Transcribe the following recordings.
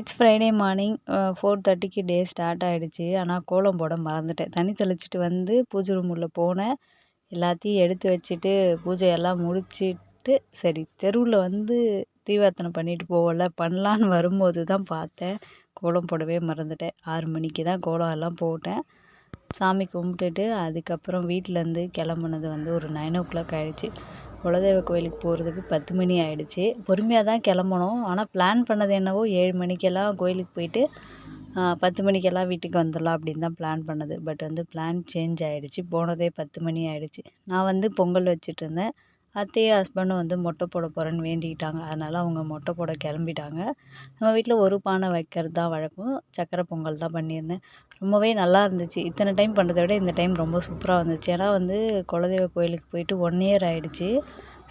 It's Friday morning 4:30க்கு day start ஆகிடுச்சு. ஆனால் கோலம் போட மறந்துட்டேன். தண்ணி தெளிச்சிட்டு வந்து பூஜை ரூம் உள்ள போனேன். எல்லாத்தையும் எடுத்து வச்சுட்டு பூஜையெல்லாம் முடிச்சிட்டு சரி தெருவில் வந்து தீபார்த்தனை பண்ணிட்டு போகல பண்ணலான்னு வரும்போது தான் பார்த்தேன். கோலம் போடவே மறந்துட்டேன். 6 மணிக்கு தான் கோலம் எல்லாம் போட்டேன். சாமி கும்பிட்டுட்டு அதுக்கப்புறம் வீட்டிலேருந்து கிளம்புனது வந்து ஒரு 9 ஆகிடுச்சு. குலதெய்வ கோயிலுக்கு போகிறதுக்கு 10 மணி ஆகிடுச்சு. பொறுமையாக தான் கிளம்பணும். ஆனால் பிளான் பண்ணது என்னவோ 7 மணிக்கெல்லாம் கோயிலுக்கு போயிட்டு 10 மணிக்கெல்லாம் வீட்டுக்கு வந்துடலாம் அப்படின்னு தான் பிளான் பண்ணது. பட் வந்து பிளான் சேஞ்ச் ஆகிடுச்சு. போனதே 10 மணி ஆகிடுச்சு. நான் வந்து பொங்கல் வச்சுட்டு இருந்தேன். அத்தையும் ஹஸ்பண்டும் வந்து மொட்டை போட போகிறேன்னு வேண்டிக்கிட்டாங்க. அதனால் அவங்க மொட்டை போட கிளம்பிட்டாங்க. நம்ம வீட்டில் ஒரு பானை வைக்கிறது தான் வழக்கம். சக்கரை பொங்கல் தான் பண்ணியிருந்தேன். ரொம்பவே நல்லா இருந்துச்சு. இத்தனை டைம் பண்ணுறத விட இந்த டைம் ரொம்ப சூப்பராக வந்துச்சு. ஏன்னா வந்து குலதெய்வ கோயிலுக்கு போயிட்டு 1 இயர் ஆகிடுச்சு.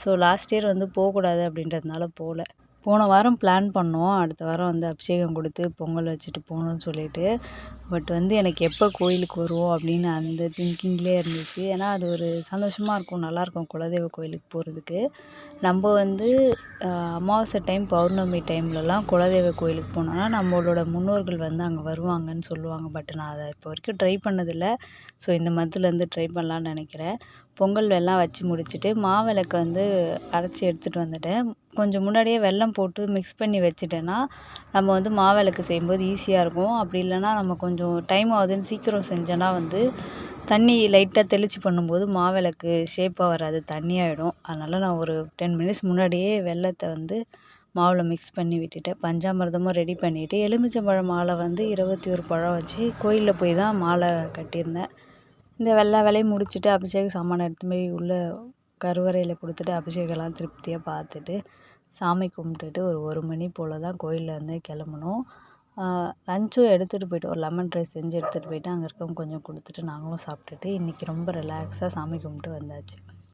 ஸோ லாஸ்ட் இயர் வந்து போகக்கூடாது அப்படின்றதுனால போகல. போன வாரம் பிளான் பண்ணோம். அடுத்த வாரம் வந்து அபிஷேகம் கொடுத்து பொங்கல் வச்சுட்டு போகணும்னு சொல்லிட்டு. பட் வந்து எனக்கு எப்போ கோயிலுக்கு வருவோம் அப்படின்னு அந்த திங்கிங்லேயே இருந்துச்சு. ஏன்னா அது ஒரு சந்தோஷமாக இருக்கும், நல்லாயிருக்கும் குலதெய்வ கோயிலுக்கு போகிறதுக்கு. நம்ம வந்து அமாவாசை டைம் பௌர்ணமி டைம்லலாம் குலதெய்வ கோயிலுக்கு போனோம்னா நம்மளோட முன்னோர்கள் வந்து அங்கே வருவாங்கன்னு சொல்லுவாங்க. பட் நான் அதை இப்போ வரைக்கும் ட்ரை பண்ணதில்லை. ஸோ இந்த மந்த்லேருந்து ட்ரை பண்ணலான்னு நினைக்கிறேன். பொங்கல் எல்லாம் வச்சு முடிச்சுட்டு மாவிளக்கு வந்து அரைச்சி எடுத்துகிட்டு வந்துட்டேன். கொஞ்சம் முன்னாடியே வெல்லம் போட்டு மிக்ஸ் பண்ணி வச்சுட்டேன்னா நம்ம வந்து மாவிளக்கு செய்யும்போது ஈஸியாக இருக்கும். அப்படி இல்லைன்னா நம்ம கொஞ்சம் டைம் ஆகுதுன்னு சீக்கிரம் செஞ்சோன்னா வந்து தண்ணி லைட்டாக தெளித்து பண்ணும்போது மாவிளக்கு ஷேப்பாக வராது, தண்ணியாகிடும். அதனால் நான் ஒரு 10 மினிட்ஸ் முன்னாடியே வெல்லத்தை வந்து மாவில் மிக்ஸ் பண்ணி விட்டுட்டேன். பஞ்சாமிர்தமும் ரெடி பண்ணிவிட்டு எலுமிச்சம்பழம் மாலை வந்து 21 பழம் வச்சு கோயிலில் போய் தான் மாலை கட்டியிருந்தேன். இந்த எல்லா வேலையும் முடிச்சுட்டு அபிஷேக சாமானை எடுத்துன்னு போய் உள்ளே கருவறையில் கொடுத்துட்டு அபிஷேகம்லாம் திருப்தியாக பார்த்துட்டு சாமி கும்பிட்டுட்டு ஒரு மணி போல் தான் கோயிலேருந்து கிளம்புனோம். லஞ்சும் எடுத்துகிட்டு போயிட்டு ஒரு லெமன் ரைஸ் செஞ்சு எடுத்துகிட்டு போயிட்டு அங்கே இருக்கவங்க கொஞ்சம் கொடுத்துட்டு நாங்களும் சாப்பிட்டுட்டு இன்றைக்கி ரொம்ப ரிலாக்ஸாக சாமி கும்பிட்டு வந்தாச்சு.